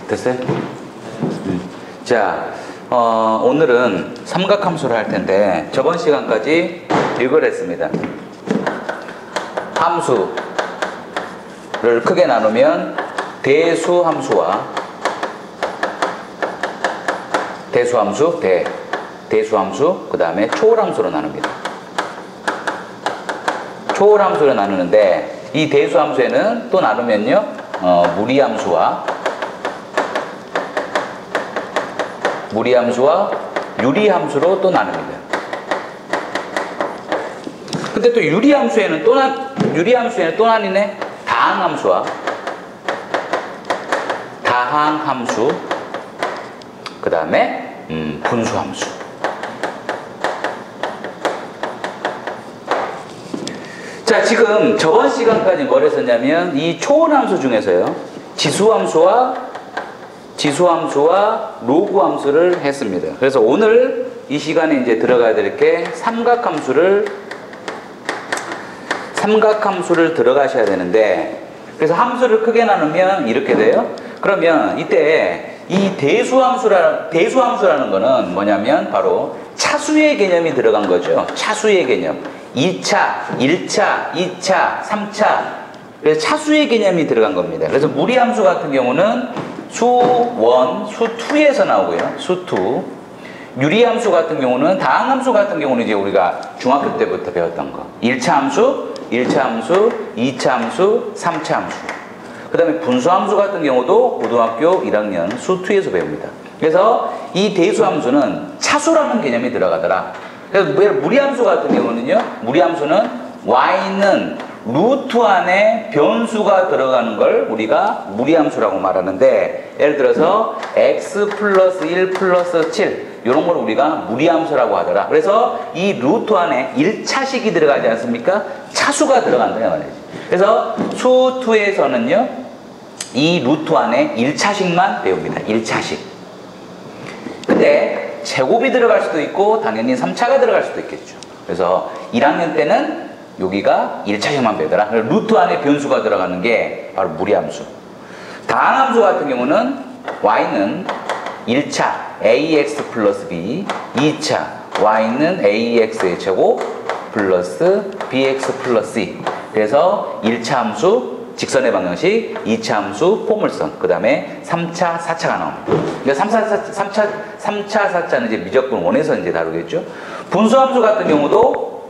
됐어요? 자, 오늘은 삼각함수를 할 텐데 저번 시간까지 이걸 했습니다. 함수를 크게 나누면 대수함수와 대수함수, 대수함수, 그 다음에 초월함수로 나눕니다. 초월함수로 나누는데 이 대수함수에는 또 나누면요 무리함수와 유리함수로 또 나눕니다. 근데 또 유리함수에는 또 나뉘네. 다항함수와 다항함수, 그 다음에 분수함수. 자, 지금 저번 시간까지 뭘 했었냐면 이 초월함수 중에서요 지수함수와 로그함수를 했습니다. 그래서 오늘 이 시간에 이제 들어가야 될 게 삼각함수를 들어가셔야 되는데, 그래서 함수를 크게 나누면 이렇게 돼요. 그러면 이때 이 대수함수라는 거는 뭐냐면 바로 차수의 개념이 들어간 거죠. 차수의 개념. 2차, 1차, 2차, 3차. 그래서 차수의 개념이 들어간 겁니다. 그래서 무리함수 같은 경우는 수1, 수2에서 나오고요. 수2. 유리함수 같은 경우는, 다항함수 같은 경우는 이제 우리가 중학교 때부터 배웠던 거. 1차 함수, 2차 함수, 3차 함수. 그 다음에 분수함수 같은 경우도 고등학교 1학년 수2에서 배웁니다. 그래서 이 대수함수는 차수라는 개념이 들어가더라. 그래서 무리함수 같은 경우는요, 무리함수는 y는 루트 안에 변수가 들어가는 걸 우리가 무리함수라고 말하는데, 예를 들어서 x 플러스 1 플러스 7 이런 걸 우리가 무리함수라고 하더라. 그래서 이 루트 안에 1차식이 들어가지 않습니까? 차수가 들어간다 말이지. 그래서 수2에서는요 이 루트 안에 1차식만 배웁니다. 1차식. 근데 제곱이 들어갈 수도 있고 당연히 3차가 들어갈 수도 있겠죠. 그래서 1학년 때는 여기가 1차식만 배우더라. 루트 안에 변수가 들어가는 게 바로 무리함수. 다항함수 같은 경우는 y는 1차 ax 플러스 b, 2차 y는 ax의 제곱 플러스 bx 플러스 c. 그래서 1차 함수 직선의 방정식, 2차 함수 포물선, 그 다음에 3차, 4차가 나옵니다. 그러니까 3차, 4차는 이제 미적분 1에서 이제 다루겠죠. 분수함수 같은 경우도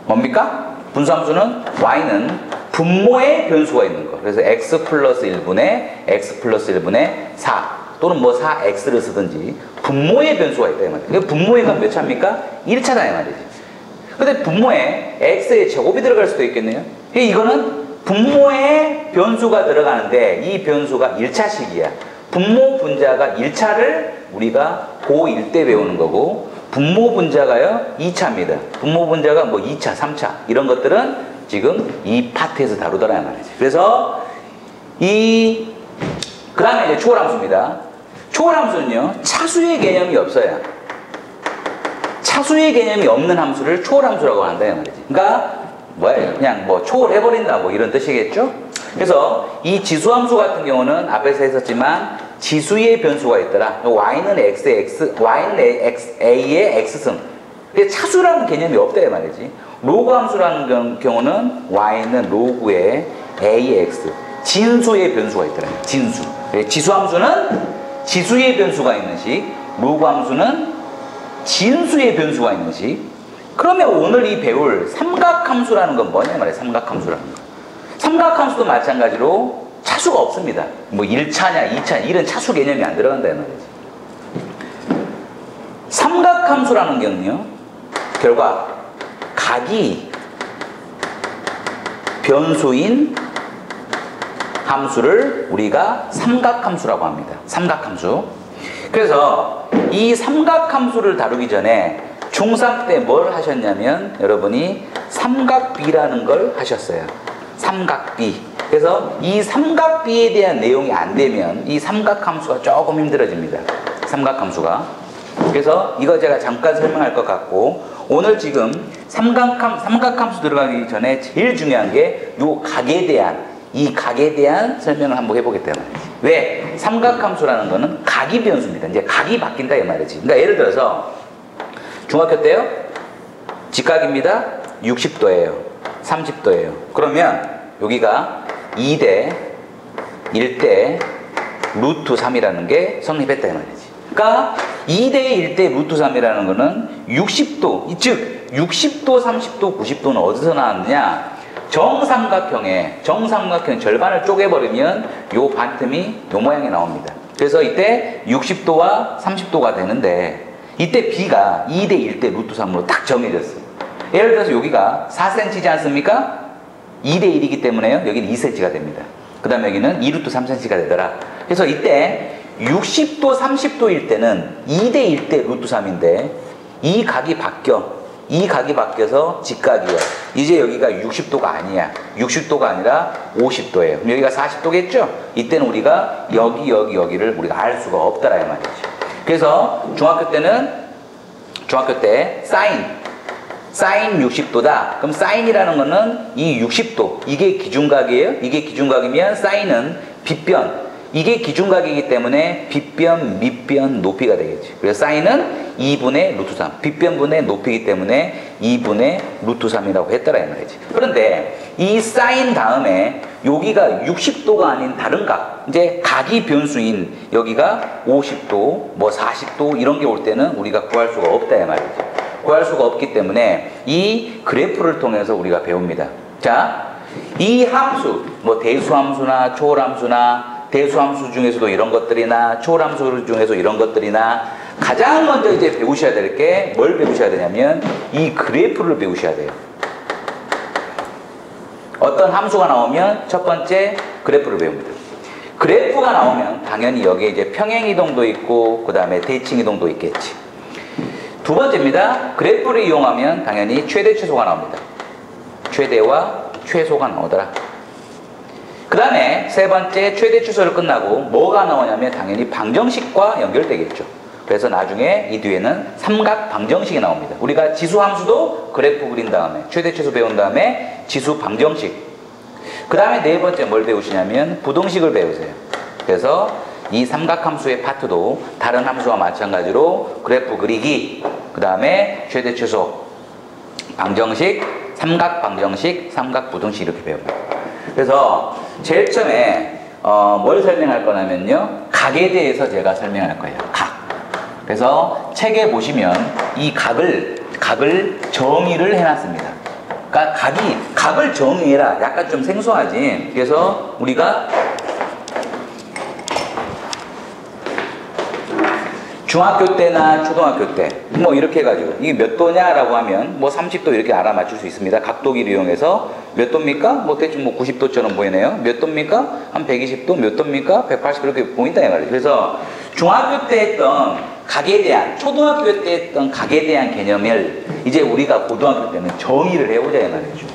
뭡니까? 분수함수는 y는 분모의 변수가 있는 거. 그래서 x 플러스 1분의 4 또는 뭐 4x를 쓰든지 분모의 변수가 있다 이 말이에요. 분모의가 몇 차입니까? 1차다 이 말이지. 근데 분모에 x의 제곱이 들어갈 수도 있겠네요. 이거는 분모에 변수가 들어가는데 이 변수가 1차식이야. 분모 분자가 1차를 우리가 고1 때 배우는 거고, 분모 분자가요 2차입니다. 분모 분자가 뭐 2차, 3차 이런 것들은 지금 이 파트에서 다루더라 말이지. 그래서 그 다음에 이제 초월함수입니다. 초월함수는요 차수의 개념이 없어요. 차수의 개념이 없는 함수를 초월함수라고 한다 말이지. 그러니까 뭐예요? 그냥 뭐 초월해버린다 뭐 이런 뜻이겠죠? 그래서 이 지수함수 같은 경우는 앞에서 했었지만 지수의 변수가 있더라. y는 y는 a의 x승. 차수라는 개념이 없다 말이지. 로그 함수라는 경우는 y는 로그의 a의 x. 진수의 변수가 있더라. 진수. 지수함수는 지수의 변수가 있는 식, 로그 함수는 진수의 변수가 있는 식. 그러면 오늘 이 배울 삼각함수라는 건 뭐냐 말이에요. 삼각함수라는 거. 삼각함수도 마찬가지로 차수가 없습니다. 뭐 1차냐 2차냐 이런 차수 개념이 안 들어간다 말이지. 삼각함수라는 경우는요 결과 각이 변수인 함수를 우리가 삼각함수라고 합니다. 삼각함수. 그래서 이 삼각함수를 다루기 전에 중3 때 뭘 하셨냐면 여러분이 삼각비라는 걸 하셨어요. 삼각비. 그래서 이 삼각비에 대한 내용이 안 되면 이 삼각함수가 조금 힘들어집니다. 삼각함수가. 그래서 이거 제가 잠깐 설명할 것 같고, 오늘 지금 삼각함수 들어가기 전에 제일 중요한 게 이 각에 대한 설명을 한번 해보겠다는 말이지. 왜? 삼각함수라는 거는 각이 변수입니다. 이제 각이 바뀐다 이 말이지. 그러니까 예를 들어서 중학교 때요. 직각입니다. 60도예요. 30도예요. 그러면 여기가 2대 1대 루트 3이라는 게 성립했다 이 말이지. 그러니까 2대 1대 루트 3이라는 거는 60도, 즉 60도, 30도, 90도는 어디서 나왔느냐? 정삼각형의 절반을 쪼개버리면 요 반틈이 요 모양이 나옵니다. 그래서 이때 60도와 30도가 되는데 이때 B가 2대 1대 루트 3으로 딱 정해졌어요. 예를 들어서 여기가 4cm이지 않습니까? 2대 1이기 때문에요. 여기는 2cm가 됩니다. 그 다음에 여기는 2루트 3cm가 되더라. 그래서 이때 60도, 30도일 때는 2대 1대 루트 3인데 이 각이 바뀌어서 직각이에요. 이제 여기가 60도가 아니야. 60도가 아니라 50도예요. 그럼 여기가 40도겠죠? 이때는 우리가 여기를 우리가 알 수가 없다라 이 말이죠. 그래서 중학교 때 사인 60도다. 그럼 사인이라는 거는 이 60도, 이게 기준각이에요. 이게 기준각이면 사인은 빗변, 이게 기준각이기 때문에 빗변, 밑변, 높이가 되겠지. 그래서 사인은 2분의 루트 3, 빗변분의 높이기 때문에 2분의 루트 3이라고 했더라 이 말이지. 그런데 이 사인 다음에 여기가 60도가 아닌 다른 각, 이제 각이 변수인 여기가 50도, 뭐 40도 이런 게 올 때는 우리가 구할 수가 없다 이 말이지. 구할 수가 없기 때문에 이 그래프를 통해서 우리가 배웁니다. 자, 이 함수, 뭐 대수함수나 초월함수나 대수함수 중에서도 이런 것들이나 초월함수 중에서 이런 것들이나 가장 먼저 이제 배우셔야 될 게 뭘 배우셔야 되냐면 이 그래프를 배우셔야 돼요. 어떤 함수가 나오면 첫 번째 그래프를 배웁니다. 그래프가 나오면 당연히 여기에 이제 평행이동도 있고 그 다음에 대칭이동도 있겠지. 두 번째입니다. 그래프를 이용하면 당연히 최대 최소가 나옵니다. 최대와 최소가 나오더라. 그 다음에 세 번째 최대 최소를 끝나고 뭐가 나오냐면 당연히 방정식과 연결되겠죠. 그래서 나중에 이 뒤에는 삼각 방정식이 나옵니다. 우리가 지수 함수도 그래프 그린 다음에 최대 최소 배운 다음에 지수 방정식. 그 다음에 네 번째 뭘 배우시냐면 부등식을 배우세요. 그래서 이 삼각함수의 파트도 다른 함수와 마찬가지로 그래프 그리기, 그 다음에 최대 최소 방정식, 삼각 방정식, 삼각 부등식 이렇게 배웁니다. 그래서 제일 처음에 뭘 설명할 거냐면요, 각에 대해서 제가 설명할 거예요. 각. 그래서 책에 보시면 이 각을 정의를 해놨습니다. 그러니까 각을 정의해라. 약간 좀 생소하지. 그래서 우리가 중학교 때나 초등학교 때 뭐 이렇게 해가지고 이게 몇 도냐라고 하면 뭐 30도 이렇게 알아맞출 수 있습니다. 각도기를 이용해서 몇 도입니까? 뭐 대충 뭐 90도처럼 보이네요. 몇 도입니까? 한 120도? 몇 도입니까? 180도 이렇게 보인다 이 말이에요. 그래서 중학교 때 했던 각에 대한, 초등학교 때 했던 각에 대한 개념을 이제 우리가 고등학교 때는 정의를 해보자 이 말이죠.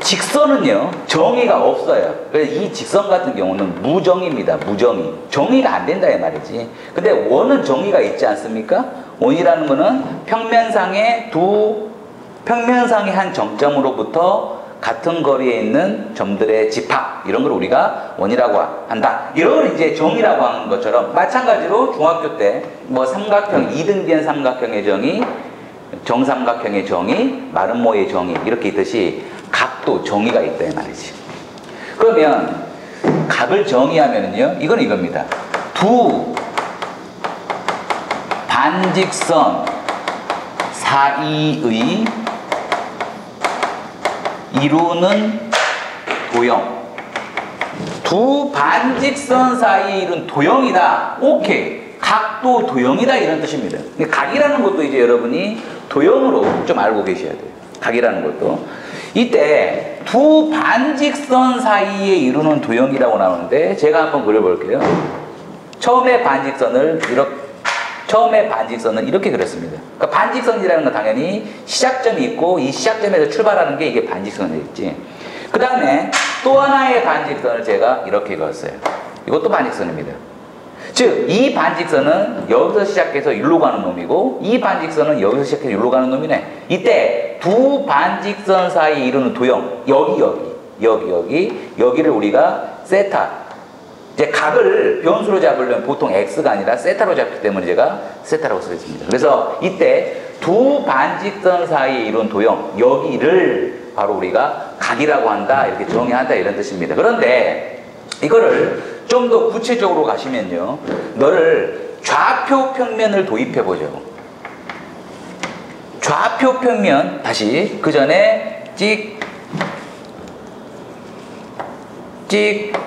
직선은요 정의가 없어요. 그래서 이 직선 같은 경우는 무정의입니다. 무정의. 정의가 안 된다 이 말이지. 근데 원은 정의가 있지 않습니까? 원이라는 거는 평면상의 한 정점으로부터 같은 거리에 있는 점들의 집합, 이런 걸 우리가 원이라고 한다. 이런 걸 이제 정의라고 하는 것처럼 마찬가지로 중학교 때 뭐 삼각형, 이등변 삼각형의 정의, 정삼각형의 정의, 마름모의 정의 이렇게 있듯이 각도 정의가 있다 이 말이지. 그러면 각을 정의하면은요, 이건 이겁니다. 두 반직선 사이의 이루는 도형. 두 반직선 사이에 이룬 도형이다. 오케이. 각도 도형이다 이런 뜻입니다. 근데 각이라는 것도 이제 여러분이 도형으로 좀 알고 계셔야 돼요. 각이라는 것도. 이때 두 반직선 사이에 이루는 도형이라고 나오는데 제가 한번 그려볼게요. 처음에 반직선을 이렇게 그렸습니다. 그러니까 반직선이라는 건 당연히 시작점이 있고 이 시작점에서 출발하는 게 이게 반직선이겠지. 그 다음에 또 하나의 반직선을 제가 이렇게 그었어요. 이것도 반직선입니다. 즉, 이 반직선은 여기서 시작해서 여기로 가는 놈이고 이 반직선은 여기서 시작해서 여기로 가는 놈이네. 이때 두 반직선 사이에 이루는 도형, 여기를 우리가 세타, 이제 각을 변수로 잡으려면 보통 x가 아니라 세타로 잡기 때문에 제가 세타라고 쓰겠습니다. 그래서 이때 두 반직선 사이에 이룬 도형, 여기를 바로 우리가 각이라고 한다, 이렇게 정의한다, 이런 뜻입니다. 그런데 이거를 좀 더 구체적으로 가시면요, 너를 좌표 평면을 도입해 보죠. 좌표 평면, 다시 그 전에 찍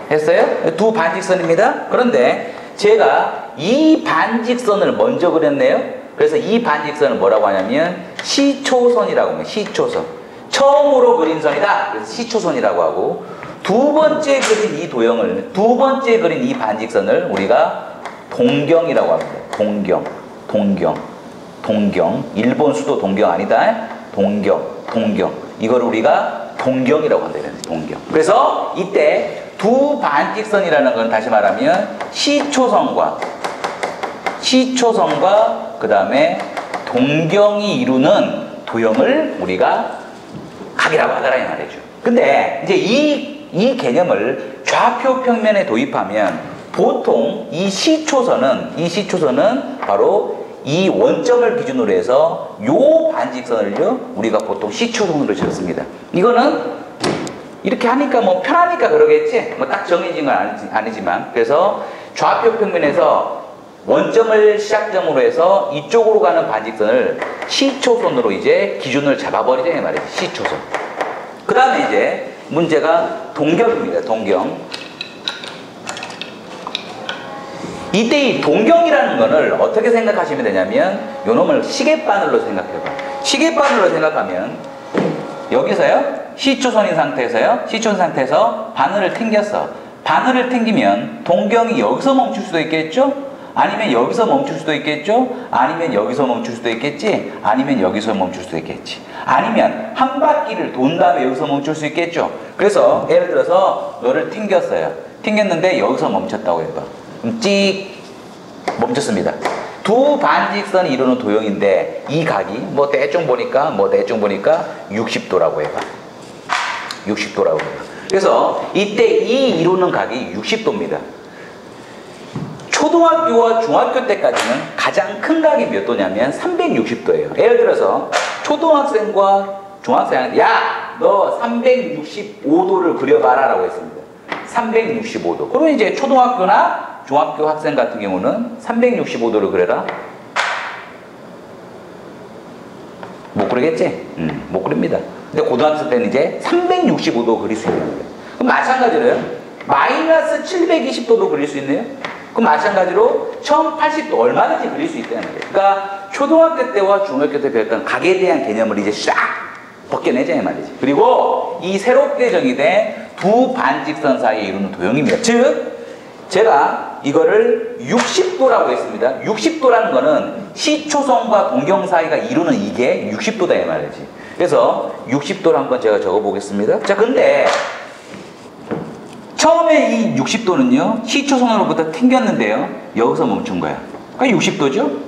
했어요? 두 반직선입니다. 그런데 제가 이 반직선을 먼저 그렸네요. 그래서 이 반직선을 뭐라고 하냐면 시초선이라고 합니다. 시초선. 처음으로 그린 선이다. 그래서 시초선이라고 하고, 두 번째 그린 이 도형을, 두 번째 그린 이 반직선을 우리가 동경이라고 합니다. 동경. 일본 수도 동경 아니다. 동경. 이걸 우리가 동경이라고 한다. 동경. 그래서 이때 두 반직선이라는 건 다시 말하면 시초선과 그 다음에 동경이 이루는 도형을 우리가 각이라고 하더라, 이 말이죠. 근데 이제 이 개념을 좌표 평면에 도입하면 보통 이 시초선은 바로 이 원점을 기준으로 해서 요 반직선을요, 우리가 보통 시초선으로 지었습니다. 이거는 이렇게 하니까 뭐 편하니까 그러겠지, 뭐 딱 정해진 건 아니지만, 그래서 좌표 평면에서 원점을 시작점으로 해서 이쪽으로 가는 반직선을 시초선으로 이제 기준을 잡아버리자, 이 말이에요. 시초선. 그 다음에 이제 문제가 동경입니다. 동경. 이때 이 동경이라는 거를 어떻게 생각하시면 되냐면, 요 놈을 시계바늘로 생각해봐. 시계바늘로 생각하면 여기서요, 시초선인 상태에서 바늘을 튕겼어. 바늘을 튕기면 동경이 여기서 멈출 수도 있겠죠? 아니면 여기서 멈출 수도 있겠죠? 아니면 여기서 멈출 수도 있겠지? 아니면 여기서 멈출 수도 있겠지? 아니면 한 바퀴를 돈 다음에 여기서 멈출 수 있겠죠? 그래서 예를 들어서 너를 튕겼어요. 튕겼는데 여기서 멈췄다고 해봐. 그럼 찍 멈췄습니다. 두 반직선이 이루는 도형인데 이 각이 뭐 대충 보니까 60도라고 해봐. 60도라고 해봐. 그래서 이때 이 이루는 각이 60도입니다. 초등학교와 중학교 때까지는 가장 큰 각이 몇 도냐면 360도예요. 예를 들어서 초등학생과 중학생한테 야, 너 365도를 그려봐라 라고 했습니다. 365도. 그러면 이제 초등학교나 중학교 학생 같은 경우는 365도를 그려라. 못 그리겠지? 못 그립니다. 근데 고등학생 때는 이제 365도 그릴 수 있는 거예요. 그럼 마찬가지로요, 마이너스 720도도 그릴 수 있네요. 그럼 마찬가지로 1080도 얼마든지 그릴 수 있다는 거예요. 그러니까 초등학교 때와 중학교 때 배웠던 각에 대한 개념을 이제 싹 벗겨내자, 이 말이지. 그리고 이 새롭게 정의된 두 반직선 사이에 이루는 도형입니다. 즉, 제가 이거를 60도라고 했습니다. 60도라는 거는 시초선과 동경 사이가 이루는 이게 60도다, 이 말이지. 그래서 60도를 한번 제가 적어 보겠습니다. 자, 근데 처음에 이 60도는요, 시초선으로부터 튕겼는데요, 여기서 멈춘 거야. 그러니까 60도죠?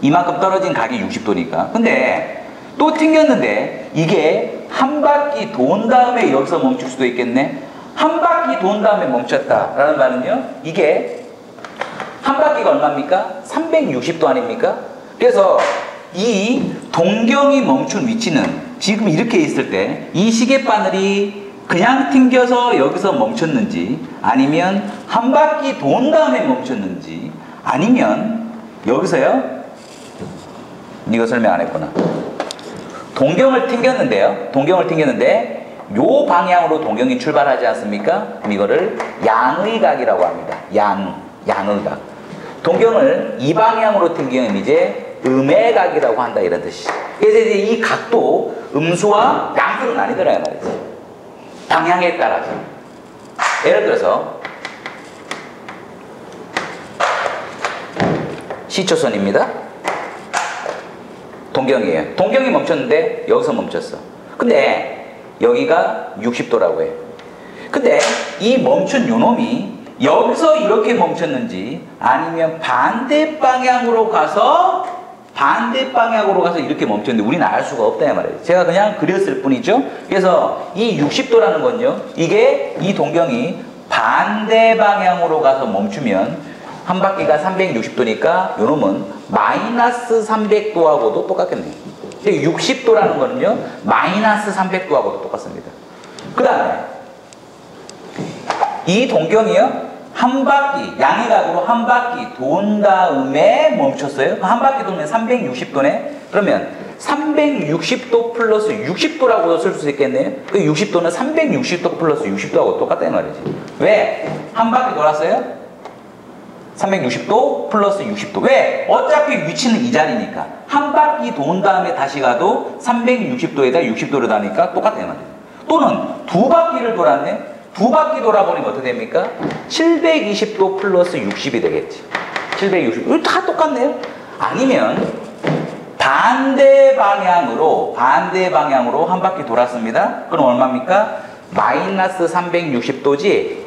이만큼 떨어진 각이 60도니까. 근데 또 튕겼는데 이게 한 바퀴 돈 다음에 여기서 멈출 수도 있겠네. 한 바퀴 돈 다음에 멈췄다라는 말은요, 이게 한 바퀴가 얼마입니까? 360도 아닙니까? 그래서 이 동경이 멈춘 위치는 지금 이렇게 있을 때 이 시계바늘이 그냥 튕겨서 여기서 멈췄는지, 아니면 한 바퀴 돈 다음에 멈췄는지, 아니면 여기서요, 이거 설명 안 했구나. 동경을 튕겼는데 요 방향으로 동경이 출발하지 않습니까? 그럼 이거를 양의각이라고 합니다. 양의각. 동경을 이 방향으로 튕기면 이제 음의각이라고 한다, 이런 뜻이죠. 그래서 이제 이 각도 음수와 양수는 아니더라, 말이지. 방향에 따라서. 예를 들어서 시초선입니다. 동경이에요. 동경이 멈췄는데 여기서 멈췄어. 근데 여기가 60도라고 해요. 근데 이 멈춘 요놈이 여기서 이렇게 멈췄는지, 아니면 반대 방향으로 가서 이렇게 멈췄는데 우리는 알 수가 없다, 말이에요. 제가 그냥 그렸을 뿐이죠. 그래서 이 60도라는 건요, 이게 이 동경이 반대 방향으로 가서 멈추면 한 바퀴가 360도니까 요놈은 마이너스 300도하고도 똑같겠네요. 60도라는 거는요 마이너스 300도하고도 똑같습니다. 그 다음에 이 동경이요 한 바퀴 양의각으로 한 바퀴 돈 다음에 멈췄어요. 한 바퀴 돌면 360도네. 그러면 360도 플러스 60도라고 쓸 수 있겠네요. 그 60도는 360도 플러스 60도하고 똑같다는 말이지. 왜? 한 바퀴 돌았어요? 360도 플러스 60도. 왜? 어차피 위치는 이 자리니까. 한 바퀴 돈 다음에 다시 가도 360도에다 60도를 다니까 똑같다는 말이에요. 또는 두 바퀴를 돌았네. 두 바퀴 돌아보니까 어떻게 됩니까? 720도 플러스 60이 되겠지. 760. 이거 다 똑같네요. 아니면 반대 방향으로 한 바퀴 돌았습니다. 그럼 얼마입니까? 마이너스 360도지.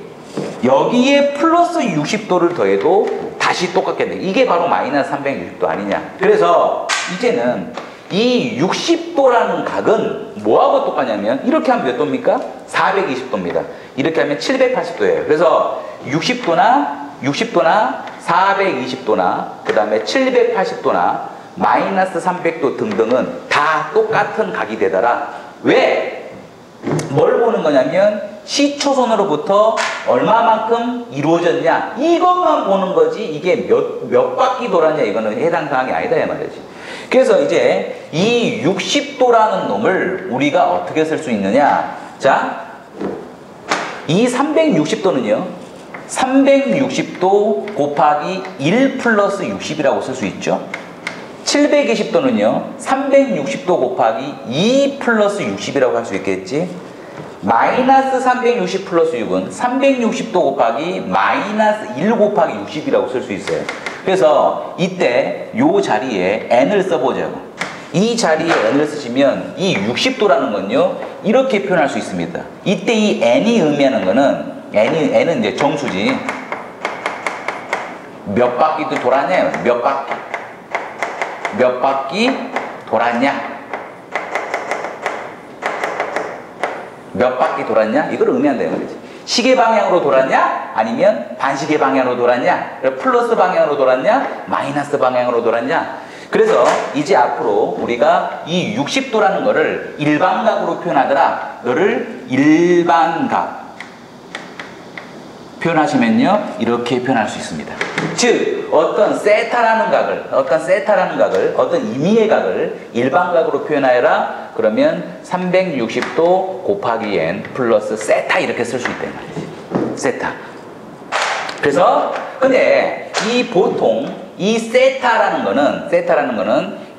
여기에 플러스 60도를 더해도 다시 똑같겠네. 이게 바로 마이너스 360도 아니냐. 그래서 이제는 이 60도라는 각은 뭐하고 똑같냐면 이렇게 하면 몇 도입니까? 420도입니다. 이렇게 하면 780도예요. 그래서 60도나 420도나 그 다음에 780도나 마이너스 300도 등등은 다 똑같은 각이 되더라. 왜? 뭘 보는 거냐면 시초선으로부터 얼마만큼 이루어졌냐 이것만 보는 거지 이게 몇 바퀴 돌았냐 이거는 해당 사항이 아니다 이 말이지. 그래서 이제 이 60도라는 놈을 우리가 어떻게 쓸 수 있느냐. 자, 이 360도는요 360도 곱하기 1 플러스 60이라고 쓸 수 있죠. 720도는요 360도 곱하기 2 플러스 60이라고 할 수 있겠지. 마이너스 360 플러스 6은 360도 곱하기 마이너스 1 곱하기 60이라고 쓸 수 있어요. 그래서 이때 요 자리에 n을 써보자고. 이 자리에 n을 쓰시면 이 60도라는 건요 이렇게 표현할 수 있습니다. 이때 이 n이 의미하는 거는 n은 이제 정수지. 몇 바퀴도 돌았냐? 몇 바퀴 돌았냐? 몇 바퀴 돌았냐? 이걸 의미한다는 거지. 시계 방향으로 돌았냐? 아니면 반시계 방향으로 돌았냐? 플러스 방향으로 돌았냐? 마이너스 방향으로 돌았냐? 그래서 이제 앞으로 우리가 이 60도라는 거를 일반각으로 표현하더라. 이거를 일반각 표현하시면요 이렇게 표현할 수 있습니다. 즉 어떤 세타라는 각을 어떤 임의의 각을 일반각으로 표현하여라. 그러면 360도 곱하기 n 플러스 세타 이렇게 쓸 수 있단 말이지. 세타. 그래서 근데 이 보통 이 세타라는 거는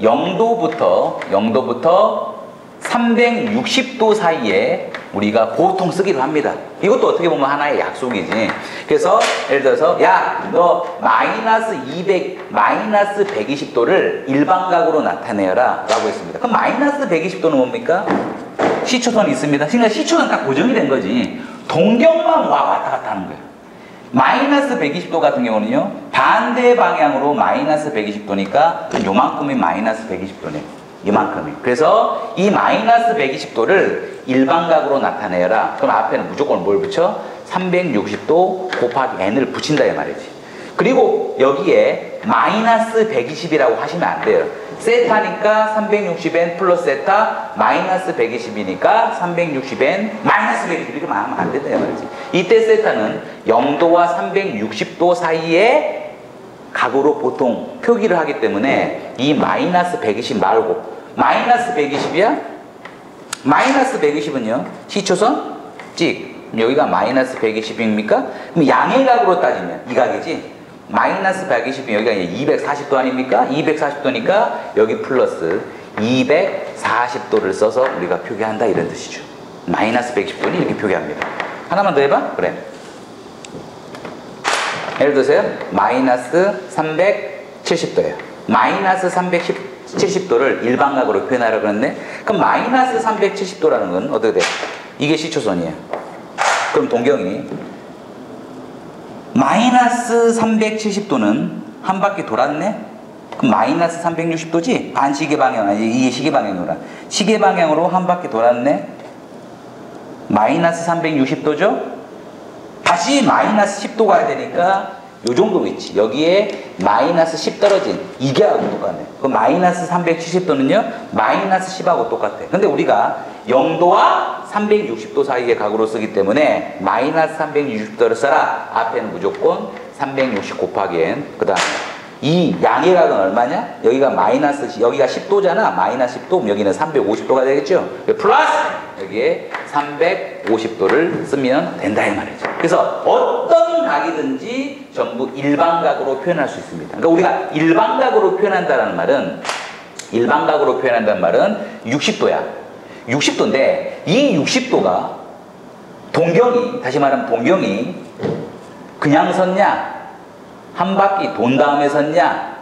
0도부터 360도 사이에 우리가 보통 쓰기로 합니다. 이것도 어떻게 보면 하나의 약속이지. 그래서 예를 들어서 야, 너 마이너스 120도를 일반각으로 나타내라 라고 했습니다. 그럼 마이너스 120도는 뭡니까? 시초선이 있습니다. 그러니까 시초선 딱 고정이 된 거지. 동경만 왔다 갔다 하는 거예요. 마이너스 120도 같은 경우는요 반대 방향으로 마이너스 120도니까 요만큼이 마이너스 120도네요. 이만큼이. 그래서 이 마이너스 120도를 일반각으로 나타내라. 그럼 앞에는 무조건 뭘 붙여? 360도 곱하기 n을 붙인다 이 말이지. 그리고 여기에 마이너스 120이라고 하시면 안 돼요. 세타니까 360n 플러스 세타 마이너스 120이니까 360n 마이너스 120 이렇게 하면 안 된다 이 말이지. 이때 세타는 0도와 360도 사이에 각으로 보통 표기를 하기 때문에 이 마이너스 120 말고 마이너스 120이야? 마이너스 120은요 시초선 찍. 여기가 마이너스 120입니까? 그럼 양의각으로 따지면 이 각이지. 마이너스 120이면 여기가 240도 아닙니까? 240도니까 여기 플러스 240도를 써서 우리가 표기한다 이런 뜻이죠. 마이너스 120도는 이렇게 표기합니다. 하나만 더 해봐. 그래. 예를 들어서요 마이너스 370도예요. 마이너스 370도를 일반각으로 표현하라고 그랬네. 그럼 마이너스 370도라는 건 어떻게 돼? 이게 시초선이에요. 그럼 동경이 마이너스 370도는 한 바퀴 돌았네? 그럼 마이너스 360도지? 반시계 방향, 아니 이게 시계 방향이구나. 시계 방향으로 한 바퀴 돌았네? 마이너스 360도죠? 다시 마이너스 10도 가야 되니까 요 정도 위치, 여기에 마이너스 10 떨어진 이게 하고 똑같네. 그 마이너스 370도는요 마이너스 10하고 똑같아. 근데 우리가 0도와 360도 사이의 각으로 쓰기 때문에 마이너스 360도를 써라. 앞에는 무조건 360 곱하기 n. 그 다음에 이 양의 각은 얼마냐? 여기가 마이너스, 여기가 10도잖아. 마이너스 10도, 여기는 350도가 되겠죠? 플러스 여기에 350도를 쓰면 된다 이 말이죠. 그래서 어떤 각이든지 전부 일반각으로 표현할 수 있습니다. 그러니까 우리가 일반각으로 표현한다는 말은 60도야. 60도인데 이 60도가 동경이, 다시 말하면 동경이 그냥 섰냐? 한 바퀴 돈 다음에 섰냐?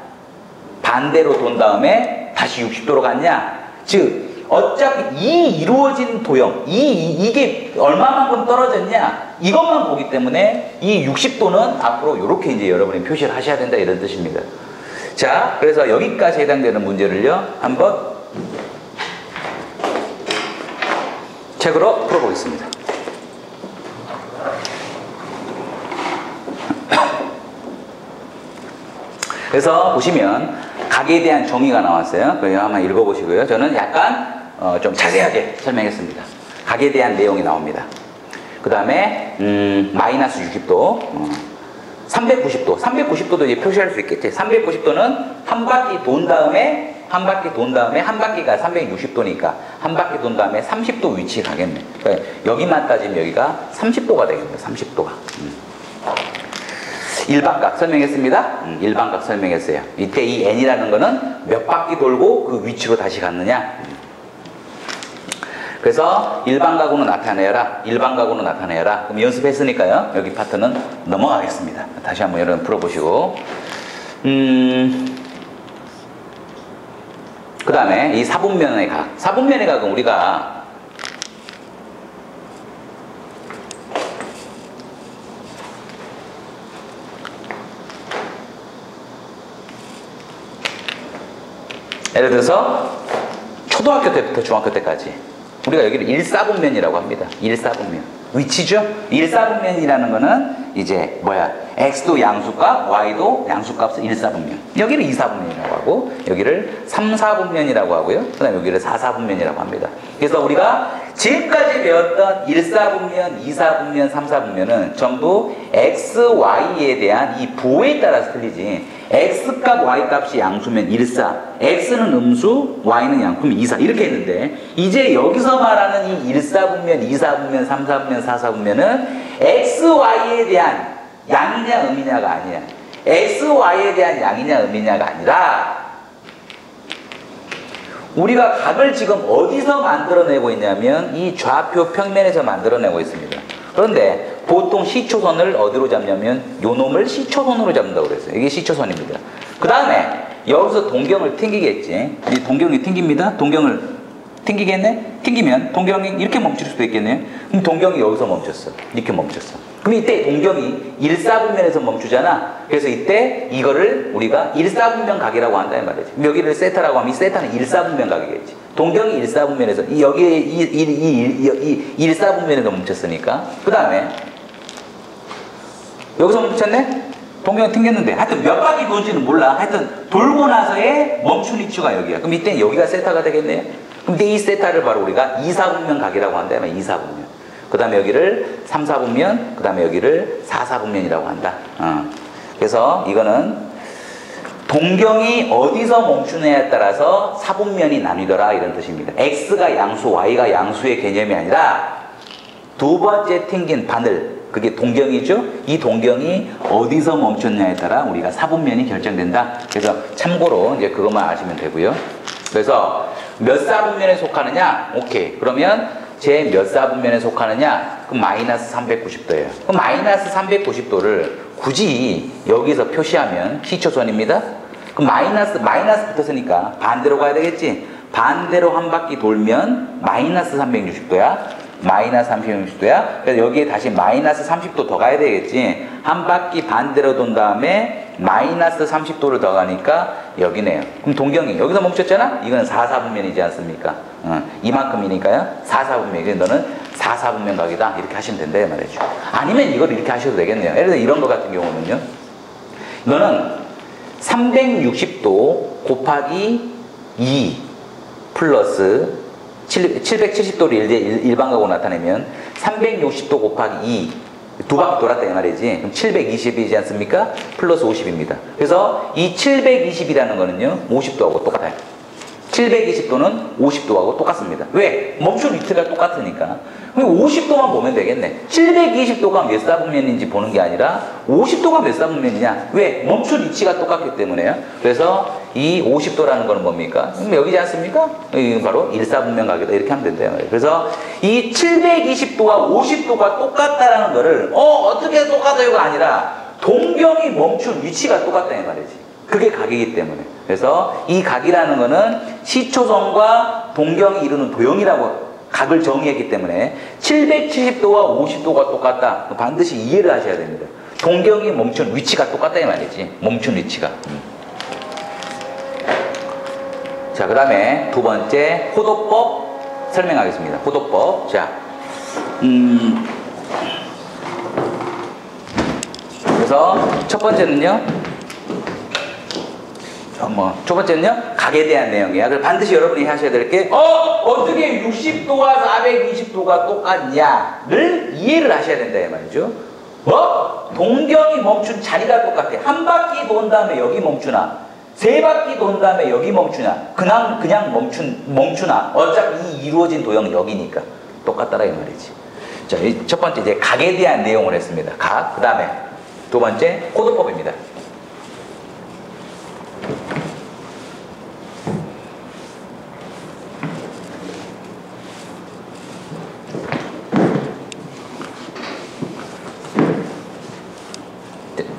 반대로 돈 다음에 다시 60도로 갔냐? 즉 어차피 이 이루어진 도형, 이게 얼마만큼 떨어졌냐? 이것만 보기 때문에 이 60도는 앞으로 이렇게 이제 여러분이 표시를 하셔야 된다 이런 뜻입니다. 자, 그래서 여기까지 해당되는 문제를요 한번 책으로 풀어보겠습니다. 그래서 보시면 각에 대한 정의가 나왔어요. 그래서 한번 읽어보시고요. 저는 약간 좀 자세하게 설명했습니다. 각에 대한 내용이 나옵니다. 그 다음에 마이너스 60도, 390도. 390도도 이제 표시할 수 있겠지. 390도는 한 바퀴 돈 다음에 한 바퀴가 360도니까 한 바퀴 돈 다음에 30도 위치 가겠네. 그러니까 여기만 따지면 여기가 30도가 되겠네. 30도가. 일반각 설명했습니다. 일반각 설명했어요. 이때 이 n이라는 거는 몇 바퀴 돌고 그 위치로 다시 갔느냐. 그래서 일반각으로 나타내라. 일반각으로 나타내라. 그럼 연습했으니까요. 여기 파트는 넘어가겠습니다. 다시 한번 여러분 풀어보시고. 그 다음에 이 사분면의 각. 사분면의 각은 우리가 예를 들어서 초등학교 때부터 중학교 때까지 우리가 여기를 1사분면이라고 합니다. 1사분면. 위치죠? 1사분면이라는 거는 이제 뭐야? x도 양수값, y도 양수값을 1사분면. 여기를 2사분면이라고 하고 여기를 3사분면이라고 하고요. 그 다음에 여기를 4사분면이라고 합니다. 그래서 우리가 지금까지 배웠던 1사분면, 2사분면, 3사분면은 전부 x, y에 대한 이 부호에 따라서 틀리지. x값, y값이 양수면 1사, x는 음수, y는 양수면 2사 이렇게 했는데 이제 여기서 말하는 이 1사분면, 2사분면, 3사분면, 4사분면은 x, y에 대한 양이냐 음이냐가 아니야. x, y에 대한 양이냐 음이냐가 아니라 우리가 각을 지금 어디서 만들어내고 있냐면 이 좌표 평면에서 만들어내고 있습니다. 그런데 보통 시초선을 어디로 잡냐면 요 놈을 시초선으로 잡는다고 그랬어요. 이게 시초선입니다. 그 다음에 여기서 동경을 튕기겠지. 이 동경이 튕깁니다. 동경을 튕기겠네? 튕기면 동경이 이렇게 멈출 수도 있겠네요. 그럼 동경이 여기서 멈췄어. 이렇게 멈췄어. 그럼 이때 동경이 1사분면에서 멈추잖아. 그래서 이때 이거를 우리가 1사분면 각이라고 한다는 말이지. 여기를 세타라고 하면 이 세타는 1사분면 각이겠지. 동경이 1사분면에서 여기에 이 1사분면에서 멈췄으니까. 그 다음에 여기서 멈췄네? 동경이 튕겼는데 하여튼 몇 바퀴 도는지는 몰라. 하여튼 돌고 나서의 멈춘 위치가 여기야. 그럼 이때 여기가 세타가 되겠네요. 그럼 이 세타를 바로 우리가 2사분면 각이라고 한다면 2사분면. 그 다음에 여기를 3사분면, 그 다음에 여기를 4사분면이라고 한다. 그래서 이거는 동경이 어디서 멈추느냐에 따라서 사분면이 나뉘더라 이런 뜻입니다. x가 양수, y가 양수의 개념이 아니라 두 번째 튕긴 바늘, 그게 동경이죠. 이 동경이 어디서 멈췄냐에 따라 우리가 사분면이 결정된다. 그래서 참고로 이제 그것만 아시면 되고요. 그래서 몇 사분면에 속하느냐? 오케이. 그러면 제 몇 사분면에 속하느냐? 그럼 마이너스 390도예요. 그럼 마이너스 390도를 굳이 여기서 표시하면 시초선입니다. 그럼 마이너스 붙었으니까 반대로 가야 되겠지. 반대로 한 바퀴 돌면 마이너스 360도야. 마이너스 360도야. 그래서 여기에 다시 마이너스 30도 더 가야 되겠지. 한 바퀴 반대로 돈 다음에 마이너스 30도를 더하니까 여기네요. 그럼 동경이 여기서 멈췄잖아? 이건 4, 4분면이지 않습니까? 이만큼이니까요. 4, 4분면. 너는 4, 4분면 각이다. 이렇게 하시면 된다 말이죠. 아니면 이걸 이렇게 하셔도 되겠네요. 예를 들어 이런 거 같은 경우는요. 너는 360도 곱하기 2 플러스 770도를 일반각으로 나타내면 360도 곱하기 2 두 바퀴 돌았다 이 말이지. 그럼 720이지 않습니까? 플러스 50입니다. 그래서 이 720이라는 거는요 50도하고 똑같아요. 720도는 50도하고 똑같습니다. 왜? 멈춘 위치가 똑같으니까. 그럼 50도만 보면 되겠네. 720도가 몇 사분면인지 보는 게 아니라 50도가 몇 사분면이냐. 왜? 멈춘 위치가 똑같기 때문에요. 그래서 이 50도라는 거는 뭡니까? 여기지 않습니까? 여기 바로 1사분면 각이다. 이렇게 하면 된대요. 그래서 이 720도와 50도가 똑같다라는 거를 어떻게 똑같아요가 아니라 동경이 멈춘 위치가 똑같다는 말이지. 그게 각이기 때문에. 그래서 이 각이라는 거는 시초선과 동경이 이루는 도형이라고 각을 정의했기 때문에 770도와 50도가 똑같다. 반드시 이해를 하셔야 됩니다. 동경이 멈춘 위치가 똑같다 이 말이지. 멈춘 위치가. 자, 그 다음에 두 번째 호도법 설명하겠습니다. 호도법. 자, 그래서 첫 번째는요. 첫 번째는요, 각에 대한 내용이야. 그래서 반드시 여러분이 하셔야 될 게, 어떻게 60도와 420도가 똑같냐를 이해를 하셔야 된다, 이 말이죠. 동경이 멈춘 자리가 똑같아. 한 바퀴 돈 다음에 여기 멈추나, 세 바퀴 돈 다음에 여기 멈추나, 그냥 멈추나, 어차피 이 이루어진 도형은 여기니까 똑같다라, 이 말이지. 자, 첫 번째 이제 각에 대한 내용을 했습니다. 각. 그 다음에 두 번째, 호도법입니다.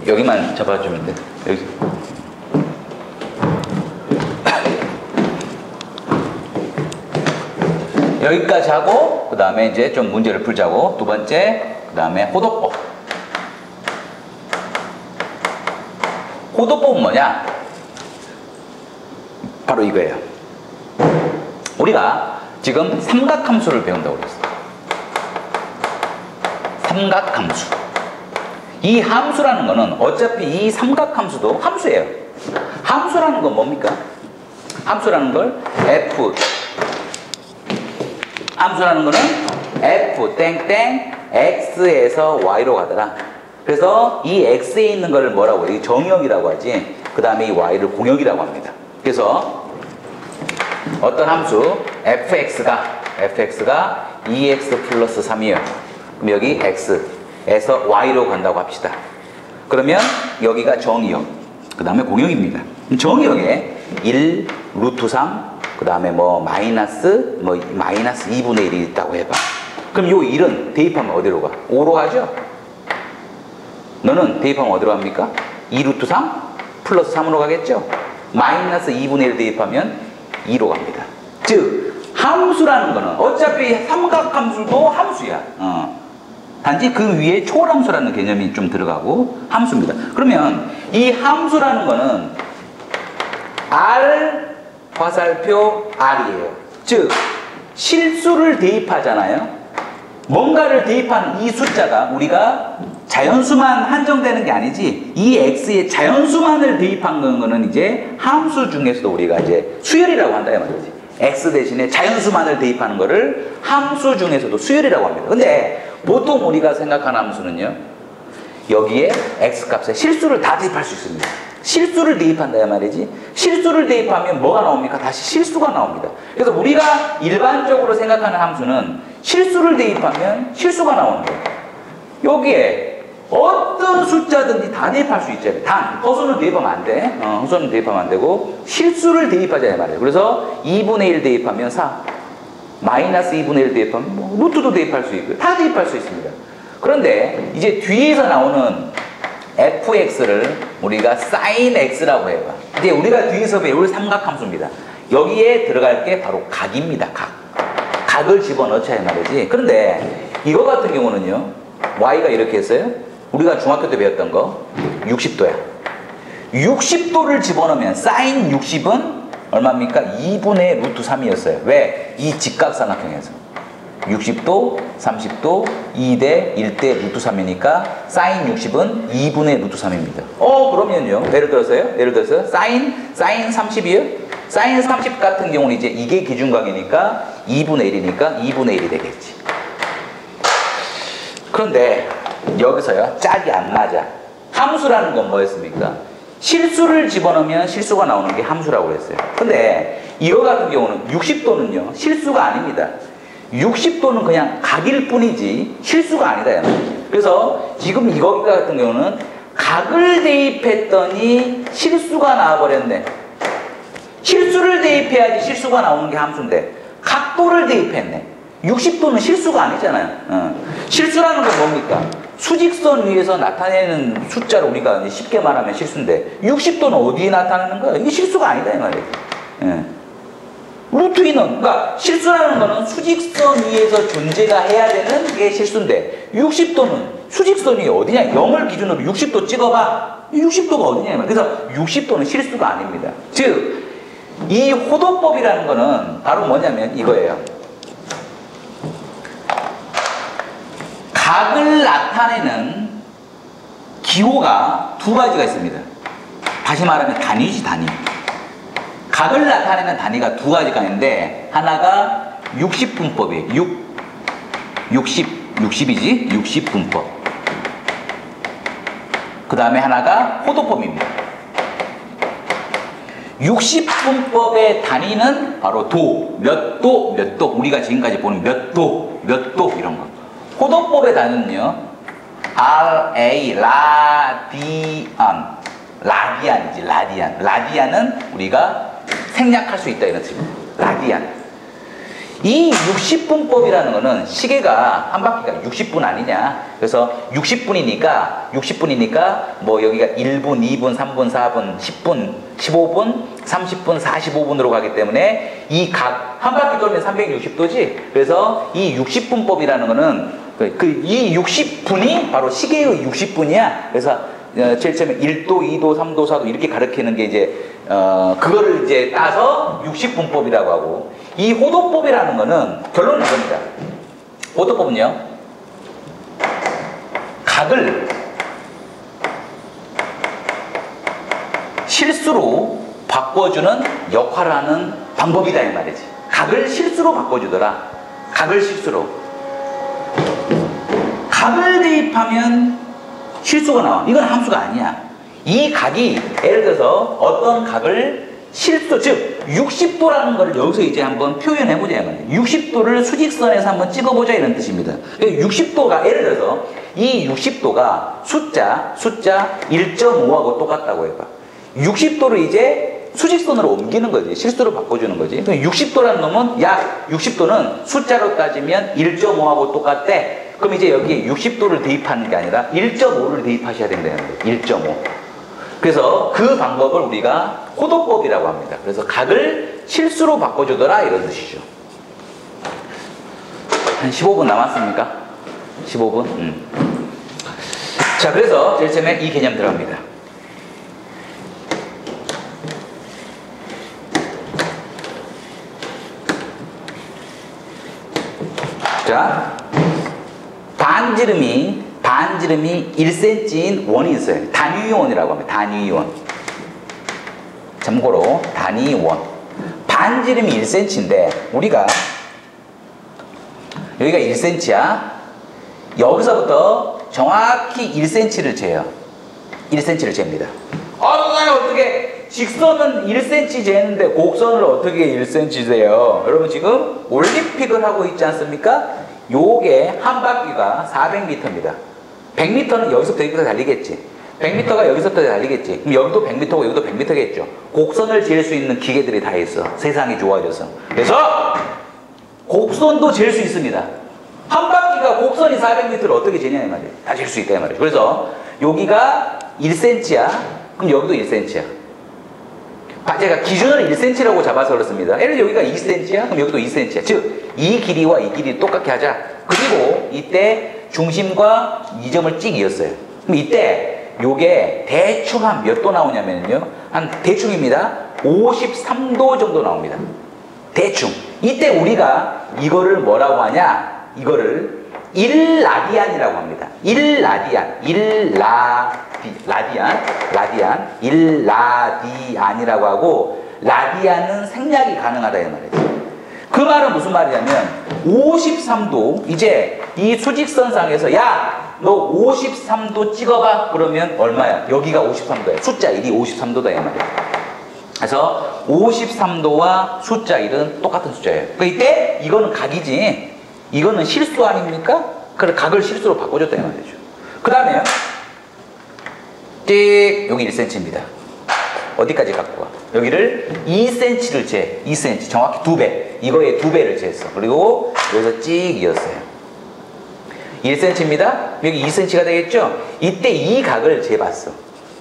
여기만 잡아주면 돼. 여기. 여기까지 하고, 그 다음에 이제 좀 문제를 풀자고. 두 번째, 그 다음에 호도법. 호도법은 뭐냐? 바로 이거예요. 우리가 지금 삼각함수를 배운다고 그랬어. 삼각함수. 이 함수라는 거는 어차피 이 삼각함수도 함수예요. 함수라는 건 뭡니까? 함수라는 걸 함수라는 거는 f 땡땡 x에서 y로 가더라. 그래서 이 x에 있는 걸 뭐라고 해? 이 정역이라고 하지. 그 다음에 이 y를 공역이라고 합니다. 그래서 어떤 함수 fx가 2x 플러스 3이에요. 그럼 여기 x에서 y로 간다고 합시다. 그러면 여기가 정의역, 그 다음에 공역입니다. 정의역에 1 루트 3, 그 다음에 마이너스 2분의 1이 있다고 해봐. 그럼 요 1은 대입하면 어디로 가? 5로 가죠? 너는 대입하면 어디로 갑니까? 2 루트 3 플러스 3으로 가겠죠? 마이너스 2분의 1 대입하면 2로 갑니다. 즉 함수라는 거는 어차피 삼각함수도 함수야. 단지 그 위에 초월함수라는 개념이 좀 들어가고 함수입니다. 그러면 이 함수라는 거는 R 화살표 R이에요. 즉 실수를 대입하잖아요. 뭔가를 대입하는 이 숫자가 우리가 자연수만 한정되는 게 아니지, 이 x의 자연수만을 대입한 거는 이제 함수 중에서도 우리가 이제 수열이라고 한다 이 말이지. x 대신에 자연수만을 대입하는 거를 함수 중에서도 수열이라고 합니다. 근데 보통 우리가 생각하는 함수는요, 여기에 x 값에 실수를 다 대입할 수 있습니다. 실수를 대입한다 이 말이지. 실수를 대입하면 뭐가 나옵니까? 다시 실수가 나옵니다. 그래서 우리가 일반적으로 생각하는 함수는 실수를 대입하면 실수가 나오는 거예요. 여기에 어떤 숫자든지 다 대입할 수 있잖아요. 단, 허수는 대입하면 안 돼. 허수는 대입하면 안 되고 실수를 대입하자 이 말이에요. 그래서 2분의 1 대입하면 4, 마이너스 2분의 1 대입하면 루트도 대입할 수 있고요. 다 대입할 수 있습니다. 그런데 이제 뒤에서 나오는 fx를 우리가 sin x라고 해봐. 이제 우리가 뒤에서 배울 삼각함수입니다. 여기에 들어갈 게 바로 각입니다. 각을 집어넣자 이 말이지. 그런데 이거 같은 경우는요, y가 이렇게 했어요. 우리가 중학교 때 배웠던 거 60도야. 60도를 집어넣으면 사인 60은 얼마입니까? 2분의 루트 3이었어요. 왜? 이 직각삼각형에서 60도, 30도, 2대 1대 루트 3이니까 사인 60은 2분의 루트 3입니다. 그러면요. 예를 들어서 사인 30이요? 사인 30 같은 경우는 이제 이게 기준각이니까 2분의 1이니까 2분의 1이 되겠지. 그런데 여기서요. 짝이 안 맞아. 함수라는 건 뭐였습니까? 실수를 집어넣으면 실수가 나오는 게 함수라고 했어요. 근데 이거 같은 경우는 60도는요. 실수가 아닙니다. 60도는 그냥 각일 뿐이지 실수가 아니다. 그래서 지금 이거 같은 경우는 각을 대입했더니 실수가 나와버렸네. 실수를 대입해야지 실수가 나오는 게 함수인데 각도를 대입했네. 60도는 실수가 아니잖아요. 실수라는 건 뭡니까? 수직선 위에서 나타내는 숫자를 우리가 이제 쉽게 말하면 실수인데 60도는 어디에 나타나는 거야? 이게 실수가 아니다 이 말이에요. 루트 2는 그러니까 실수라는 거는 수직선 위에서 존재가 해야 되는 게 실수인데 60도는 수직선 위에 어디냐? 0을 기준으로 60도 찍어봐. 60도가 어디냐? 그래서 60도는 실수가 아닙니다. 즉 이 호도법이라는 거는 바로 뭐냐면 이거예요. 각을 나타내는 기호가 두 가지가 있습니다. 다시 말하면 단위지, 단위. 각을 나타내는 단위가 두 가지가 있는데 하나가 60분법이에요. 60이지? 60분법. 그 다음에 하나가 호도법입니다. 60분법의 단위는 바로 도, 몇 도, 몇 도. 우리가 지금까지 보는 몇 도, 몇 도 이런 거. 호도법의 단위는요. RA, 라디안. 라디안이지, 라디안. 라디안은 우리가 생략할 수 있다 이런 뜻입니다. 라디안. 이 60분법이라는 거는 시계가 한 바퀴가 60분 아니냐. 그래서 60분이니까 뭐 여기가 1분, 2분, 3분, 4분, 10분, 15분, 30분, 45분으로 가기 때문에 이 각 한 바퀴 돌면 360도지. 그래서 이 60분법이라는 거는 이 60분이 바로 시계의 60분이야. 그래서 제일 처음에 1도, 2도, 3도, 4도 이렇게 가르치는 게 이제 그거를 이제 따서 60분법이라고 하고 이 호도법이라는 거는 결론은 이겁니다. 호도법은요. 각을 실수로 바꿔주는 역할을 하는 방법이다 이 말이지. 각을 실수로 바꿔주더라. 각을 실수로. 각을 대입하면 실수가 나와. 이건 함수가 아니야. 이 각이 예를 들어서 어떤 각을 실수, 즉 60도라는 걸 여기서 이제 한번 표현해보자. 60도를 수직선에서 한번 찍어보자 이런 뜻입니다. 60도가 예를 들어서 이 60도가 숫자 1.5하고 똑같다고 해봐. 60도를 이제 수직선으로 옮기는 거지. 실수로 바꿔주는 거지. 60도라는 놈은 약 60도는 숫자로 따지면 1.5하고 똑같대. 그럼 이제 여기에 60도를 대입하는 게 아니라 1.5를 대입하셔야 된다는 거예요. 1.5. 그래서 그 방법을 우리가 호도법이라고 합니다. 그래서 각을 실수로 바꿔주더라 이런 뜻이죠. 한 15분 남았습니까? 15분? 자, 그래서 제일 처음에 이 개념 들어갑니다. 자, 반지름이 1cm인 원이 있어요. 단위원이라고 합니다. 단위원. 참고로 단위원. 반지름이 1cm인데 우리가 여기가 1cm야. 여기서부터 정확히 1cm를 재요. 1cm를 잽니다. 어떻게 직선은 1cm 재는데 곡선을 어떻게 1cm 재요? 여러분 지금 올림픽을 하고 있지 않습니까? 요게 한 바퀴가 400m입니다. 100m는 여기서부터 여기까지 달리겠지. 100m가 여기서부터 달리겠지. 그럼 여기도 100m고 여기도 100m겠죠. 곡선을 잴 수 있는 기계들이 다 있어. 세상이 좋아져서. 그래서 곡선도 잴 수 있습니다. 한 바퀴가 곡선이 400m를 어떻게 재냐 이 말이에요. 다 잴 수 있다 이 말이에요. 그래서 여기가 1cm야. 그럼 여기도 1cm야. 제가 기준을 1cm라고 잡아서 그렇습니다. 예를 들어 여기가 2cm야. 그럼 여기도 2cm야. 즉 이 길이와 이 길이 똑같게 하자. 그리고 이때 중심과 이 점을 찍 이었어요. 그럼 이때 요게 대충 한 몇 도 나오냐면요. 한 대충입니다. 53도 정도 나옵니다. 대충. 이때 우리가 이거를 뭐라고 하냐? 이거를 1라디안이라고 합니다. 1라디안. 1라디안이라고 하고, 라디안은 생략이 가능하다 이 말이죠. 그 말은 무슨 말이냐면 53도, 이제 이 수직선상에서 야 너 53도 찍어봐. 그러면 얼마야? 여기가 53도야. 숫자 1이 53도다 이 말이야. 그래서 53도와 숫자 1은 똑같은 숫자예요. 그러니까 이때 이거는 각이지, 이거는 실수 아닙니까? 그래 각을 실수로 바꿔줬다 이 말이죠. 그 다음에요, 찍, 여기 1cm입니다. 어디까지 갖고 와? 여기를 2cm를 재, 2cm, 정확히 2배, 이거의 2배를 재했어. 그리고 여기서 찍 이었어요. 1cm입니다. 여기 2cm가 되겠죠? 이때 이 각을 재봤어.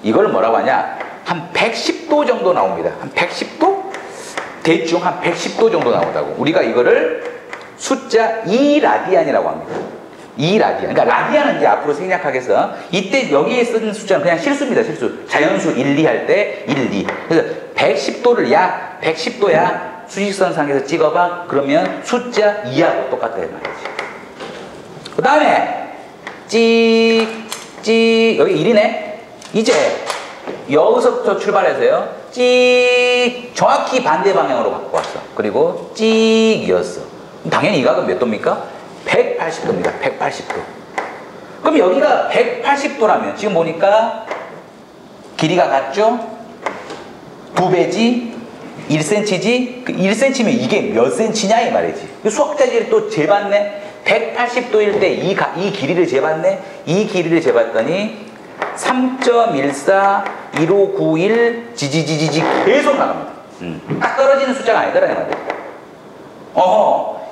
이걸 뭐라고 하냐? 한 110도 정도 나옵니다. 한 110도? 대충 한 110도 정도 나온다고. 우리가 이거를 숫자 2라디안이라고 합니다. 2라디안. 그러니까 라디안은 이제 앞으로 생략하겠어. 이때 여기에 쓰는 숫자는 그냥 실수입니다. 실수. 자연수 1, 2 할 때 1, 2. 그래서 110도를 야, 110도야. 수직선상에서 찍어봐. 그러면 숫자 2하고 똑같다 이 말이지. 그 다음에 찍, 여기 1이네. 이제 여기서부터 출발해서요, 찍, 정확히 반대 방향으로 갖고 왔어. 그리고 찍이었어. 당연히 이 각은 몇 도입니까? 180도입니다. 180도. 그럼 여기가 180도라면 지금 보니까 길이가 같죠? 2배지? 1cm지? 그 1cm면 이게 몇 cm냐 이 말이지. 수학자들이 또 재봤네. 180도일 때 이 길이를 재봤네. 이 길이를 재봤더니 3.14, 1591, 지지지지지 계속 나갑니다. 딱 떨어지는 숫자가 아니더라 이 말이야.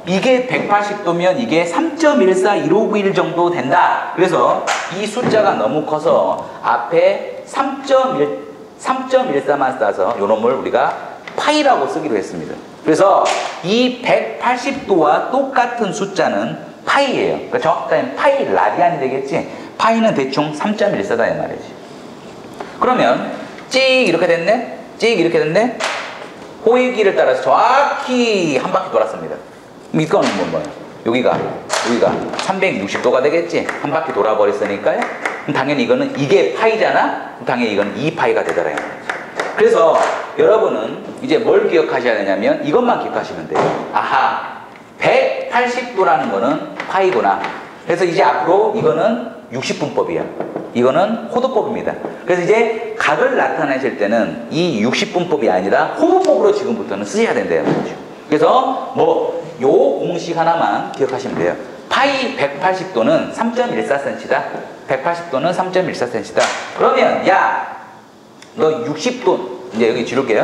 이게 180도면 이게 3.14, 1591 정도 된다. 그래서 이 숫자가 너무 커서 앞에 3.14만 써서 요 놈을 우리가 파이라고 쓰기로 했습니다. 그래서 이 180도와 똑같은 숫자는 파이예요. 그러니까 정확하게 파이 라디안이 되겠지. 파이는 대충 3.14다 이 말이지. 그러면 찍 이렇게 됐네. 찍 이렇게 됐네. 호일기를 따라서 정확히 한 바퀴 돌았습니다. 이거는 뭐야? 여기가 360도가 되겠지. 한 바퀴 돌아버렸으니까요. 그럼 당연히 이거는 이게 파이잖아. 당연히 이건 2파이가 되더라 이 말이지. 그래서 여러분은 이제 뭘 기억하셔야 되냐면 이것만 기억하시면 돼요. 아하, 180도라는 거는 파이구나. 그래서 이제 앞으로 이거는 60분법이야. 이거는 호도법입니다. 그래서 이제 각을 나타내실 때는 이 60분법이 아니라 호도법으로 지금부터는 쓰셔야 된다는 거죠. 그래서 뭐 요 공식 하나만 기억하시면 돼요. 파이 180도는 3.14cm다. 180도는 3.14cm다. 그러면 야, 너 60도, 이제 여기 지울게요.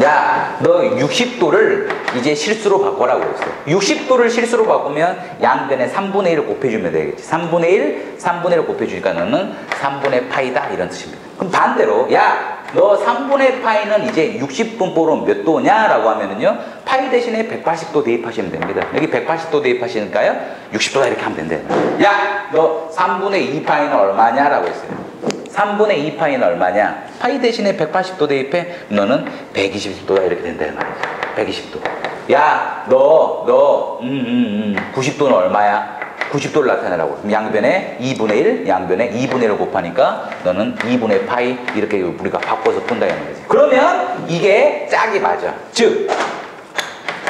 야, 너 60도를 이제 실수로 바꿔라고 했어요. 60도를 실수로 바꾸면 양변에 3분의 1을 곱해주면 되겠지. 3분의 1, 3분의 1을 곱해주니까 너는 3분의 파이다 이런 뜻입니다. 그럼 반대로 야, 너 3분의 파이는 이제 60분법으로 몇 도냐? 라고 하면은요, 파이 대신에 180도 대입하시면 됩니다. 여기 180도 대입하시니까요, 60도다 이렇게 하면 된대요. 야, 너 3분의 2 파이는 얼마냐? 라고 했어요. 3분의 2 파이는 얼마냐? 파이 대신에 180도 대입해. 너는 120도다 이렇게 된다 이 말이죠. 120도. 야, 너 90도는 얼마야? 90도를 나타내라고. 그럼 양변에 2분의 1, 양변에 2분의 1을 곱하니까 너는 2분의 파이 이렇게 우리가 바꿔서 푼다 이 말이지. 그러면 이게 짝이 맞아. 즉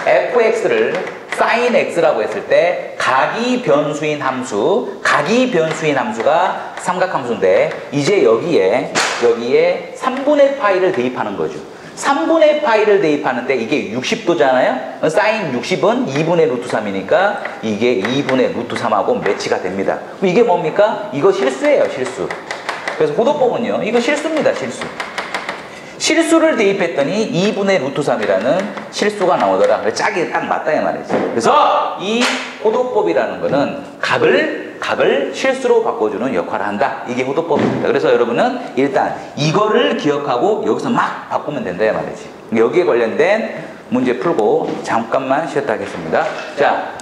fx를 sin x라고 했을 때 각이 변수인 함수가 삼각함수인데 이제 여기에 3분의 파이를 대입하는 거죠. 3분의 파이를 대입하는데 이게 60도잖아요. 사인 60은 2분의 루트 3이니까 이게 2분의 루트 3하고 매치가 됩니다. 이게 뭡니까? 이거 실수예요, 실수. 그래서 호도법은요, 이거 실수입니다, 실수. 실수를 대입했더니 2분의 루트 3이라는 실수가 나오더라. 짝이 딱 맞다 이 말이지. 그래서 이 호도법이라는 거는 각을 실수로 바꿔주는 역할을 한다. 이게 호도법입니다. 그래서 여러분은 일단 이거를 기억하고 여기서 막 바꾸면 된다 이 말이지. 여기에 관련된 문제 풀고 잠깐만 쉬었다 하겠습니다. 자,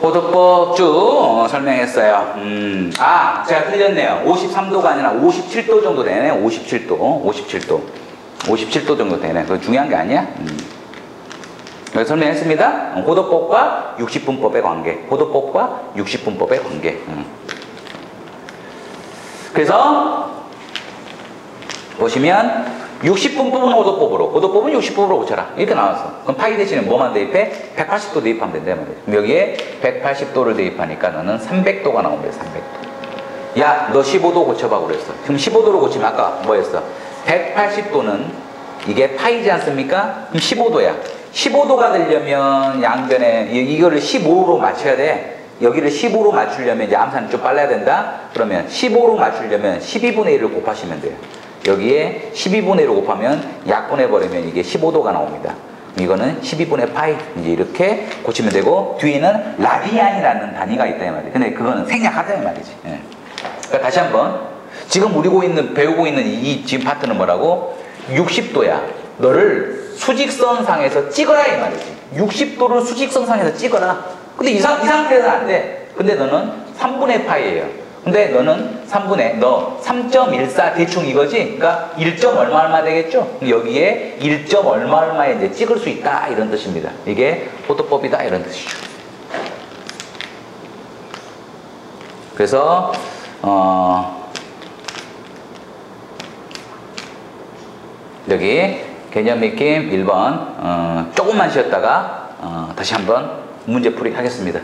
호도법 쭉 설명했어요. 제가 틀렸네요. 53도가 아니라 57도 정도 되네. 57도 정도 되네. 그거 중요한 게 아니야? 여기 설명했습니다. 호도법과 60분법의 관계. 호도법과 60분법의 관계. 그래서 보시면 60분법은 호도법은 60분법으로 고쳐라. 이렇게 나왔어. 그럼 파이 대신에 뭐만 대입해? 180도 대입하면 된다 말이야. 그럼 여기에 180도를 대입하니까 너는 300도가 나옵니다. 300도. 야, 너 15도 고쳐봐 그랬어. 그럼 15도로 고치면 아까 뭐였어? 180도는 이게 파이지 않습니까? 그럼 15도야. 15도가 되려면 양변에 이거를 15로 맞춰야 돼. 여기를 15로 맞추려면 이제 암산이 좀 빨라야 된다. 그러면 15로 맞추려면 12분의 1을 곱하시면 돼요. 여기에 12분의 1을 곱하면 약분해버리면 이게 15도가 나옵니다. 이거는 12분의 파이. 이제 이렇게 고치면 되고, 뒤에는 라디안이라는 단위가 있다 이 말이에요. 근데 그거는 생략하다 이 말이지. 예. 그러니까 다시 한번, 지금 배우고 있는 이 지금 파트는 뭐라고? 60도야. 너를 수직선상에서 찍어라 이 말이지. 60도를 수직선상에서 찍어라. 근데 이 상태에서는 안 돼. 근데 너는 3분의 파이예요. 근데 너는 3.14 대충 이거지? 그러니까 1점 얼마 되겠죠? 여기에 1점 얼마에 이제 찍을 수 있다 이런 뜻입니다. 이게 호도법이다 이런 뜻이죠. 그래서 여기 개념 익힘 1번 조금만 쉬었다가 다시 한번 문제풀이 하겠습니다.